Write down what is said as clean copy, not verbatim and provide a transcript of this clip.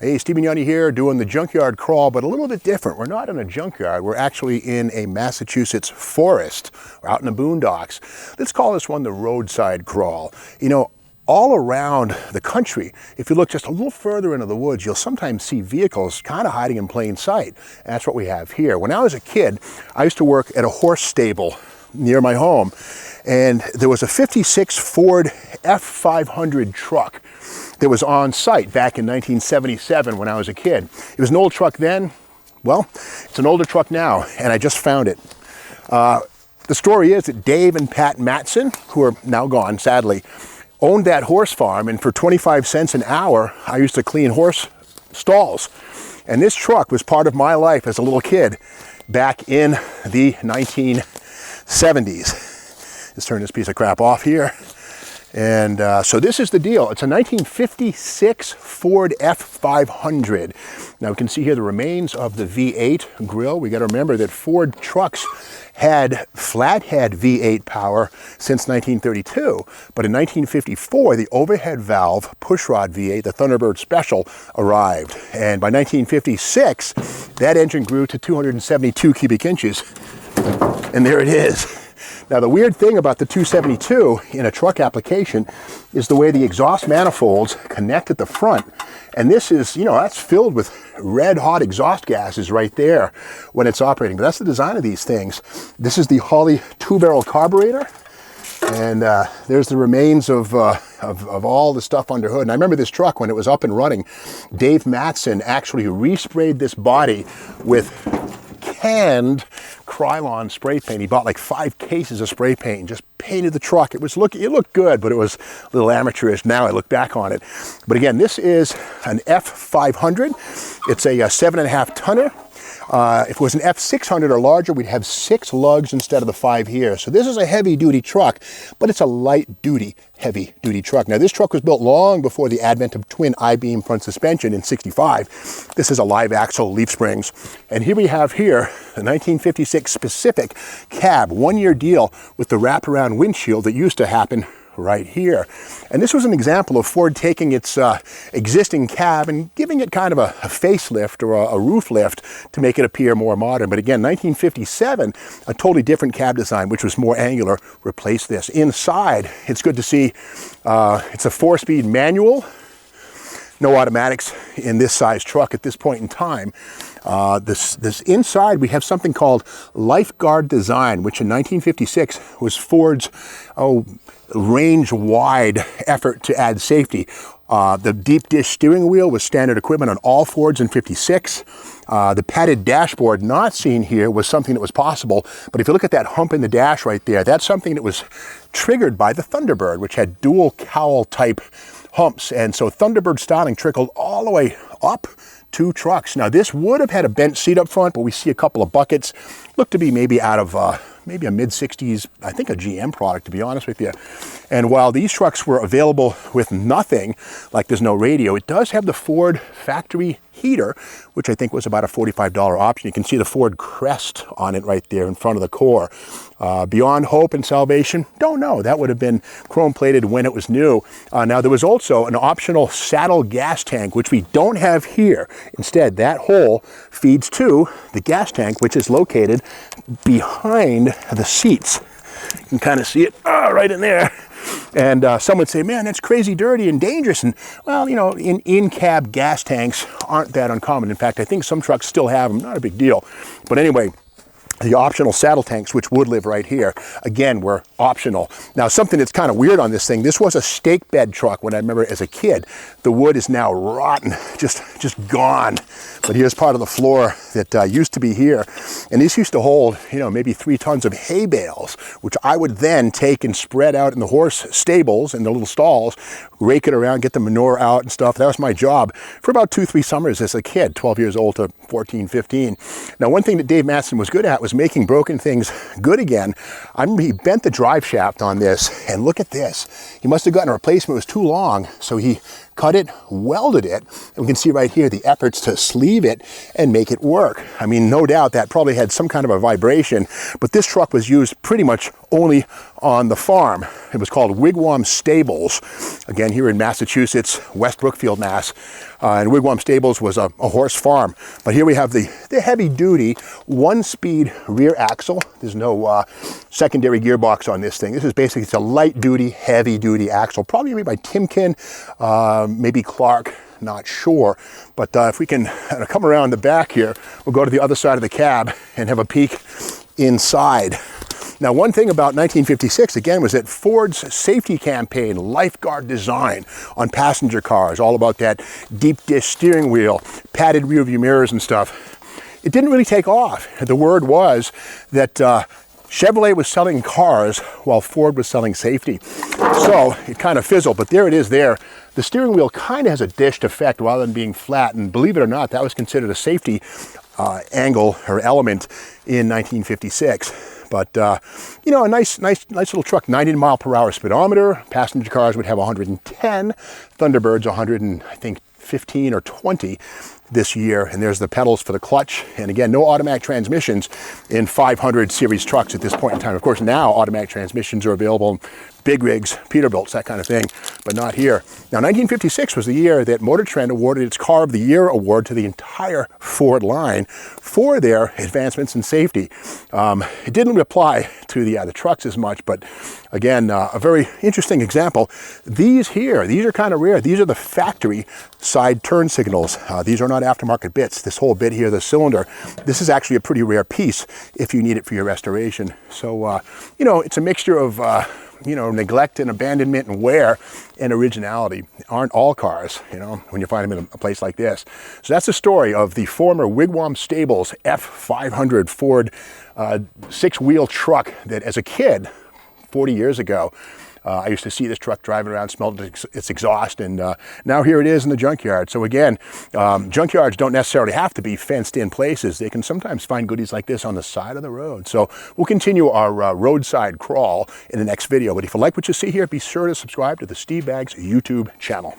Hey, Stephen Yanni here, doing the junkyard crawl, but a little bit different. We're not in a junkyard. We're actually in a Massachusetts forest. We're out in the boondocks. Let's call this one the roadside crawl. You know, all around the country, if you look just a little further into the woods, you'll sometimes see vehicles kind of hiding in plain sight. And that's what we have here. When I was a kid, I used to work at a horse stable near my home, and there was a 56 Ford F500 truck that was on site back in 1977 when I was a kid. It was an old truck then. Well, it's an older truck now, and I just found it. The story is that Dave and Pat Matson, who are now gone, sadly, owned that horse farm, and for 25 cents an hour, I used to clean horse stalls. And this truck was part of my life as a little kid back in the 1970s. Let's turn this piece of crap off here. And so this is the deal. It's a 1956 Ford F500. Now we can see here the remains of the V8 grill. We got to remember that Ford trucks had flathead V8 power since 1932. But in 1954, the overhead valve pushrod V8, the Thunderbird Special, arrived. And by 1956, that engine grew to 272 cubic inches. And there it is. Now, the weird thing about the 272 in a truck application is the way the exhaust manifolds connect at the front. And this is, you know, that's filled with red hot exhaust gases right there when it's operating. But that's the design of these things. This is the Holley 2-barrel carburetor. And there's the remains of all the stuff under hood. And I remember this truck when it was up and running. Dave Matson actually resprayed this body with canned Krylon spray paint. He bought like 5 cases of spray paint and just painted the truck. It looked good, but it was a little amateurish. Now I look back on it. But again, this is an F500. It's a 7.5 tonner. If it was an F600 or larger, we'd have 6 lugs instead of the 5 here. So this is a heavy-duty truck, but it's a light-duty, heavy-duty truck. Now, this truck was built long before the advent of twin I-beam front suspension in '65. This is a live axle, leaf springs. And here we have the 1956 specific cab, 1-year deal with the wraparound windshield that used to happen right here. And this was an example of Ford taking its existing cab and giving it kind of a facelift or a roof lift to make it appear more modern. But again, 1957, a totally different cab design, which was more angular, replaced this. Inside, it's good to see it's a 4-speed manual. No automatics in this size truck at this point in time. This inside, we have something called Lifeguard Design, which in 1956 was Ford's range-wide effort to add safety. The deep dish steering wheel was standard equipment on all Fords in '56. The padded dashboard not seen here was something that was possible, but if you look at that hump in the dash right there, that's something that was triggered by the Thunderbird, which had dual cowl type humps, and so Thunderbird styling trickled all the way up to trucks. Now this would have had a bent seat up front, but we see a couple of buckets. Look to be maybe out of maybe a mid-60s, I think a GM product, to be honest with you. And while these trucks were available with nothing, like there's no radio, it does have the Ford factory heater, which I think was about a $45 option. You can see the Ford crest on it right there in front of the core. Beyond hope and salvation, don't know. That would have been chrome-plated when it was new. Now, there was also an optional saddle gas tank, which we don't have here. Instead, that hole feeds to the gas tank, which is located behind the seats. You can kind of see it right in there. And some would say, man, that's crazy dirty and dangerous. And, well, you know, in-cab gas tanks aren't that uncommon. In fact, I think some trucks still have them. Not a big deal. But anyway, the optional saddle tanks, which would live right here, again, were optional. Now, something that's kind of weird on this thing, this was a stake bed truck when I remember as a kid. The wood is now rotten, just gone. But here's part of the floor that used to be here. And this used to hold, you know, maybe 3 tons of hay bales, which I would then take and spread out in the horse stables and the little stalls, rake it around, get the manure out and stuff. That was my job for about 2-3 summers as a kid, 12 years old to 14, 15. Now, one thing that Dave Matson was good at was making broken things good again. I remember he bent the drive shaft on this, and look at this. He must have gotten a replacement. It was too long, so he cut it, welded it, and we can see right here the efforts to sleeve it and make it work. I mean, no doubt that probably had some kind of a vibration, but this truck was used pretty much only on the farm. It was called Wigwam Stables, again here in Massachusetts, West Brookfield, Mass. And Wigwam Stables was a horse farm. But here we have the heavy-duty one-speed rear axle. There's no secondary gearbox on this thing. This is basically, it's a light-duty, heavy-duty axle, probably made by Timken, maybe Clark, not sure. But if we can come around the back here, we'll go to the other side of the cab and have a peek inside. Now, one thing about 1956, again, was that Ford's safety campaign, lifeguard design on passenger cars, all about that deep dish steering wheel, padded rear view mirrors and stuff, it didn't really take off. The word was that Chevrolet was selling cars while Ford was selling safety. So it kind of fizzled, but there it is there. The steering wheel kind of has a dished effect rather than being flat, and believe it or not, that was considered a safety angle or element in 1956. But, you know, a nice little truck, 90-mile-per-hour speedometer. Passenger cars would have 110. Thunderbirds, 100 and I think 15 or 20 this year. And there's the pedals for the clutch. And again, no automatic transmissions in 500 series trucks at this point in time. Of course, now automatic transmissions are available in big rigs, Peterbilts, that kind of thing, but not here. Now, 1956 was the year that Motor Trend awarded its Car of the Year award to the entire Ford line for their advancements in safety. It didn't apply to the trucks as much, but again, a very interesting example. These here, these are kind of rare. These are the factory side turn signals. These are not aftermarket bits. This whole bit here, the cylinder, this is actually a pretty rare piece if you need it for your restoration. So, you know, it's a mixture of you know, neglect and abandonment and wear and originality. Aren't all cars, you know, when you find them in a place like this. So that's the story of the former Wigwam Stables F500 Ford six-wheel truck that as a kid, 40 years ago, I used to see this truck driving around, smelled its exhaust, and now here it is in the junkyard. So again, junkyards don't necessarily have to be fenced in places. They can sometimes find goodies like this on the side of the road. So we'll continue our roadside crawl in the next video. But if you like what you see here, be sure to subscribe to the Steve Baggs YouTube channel.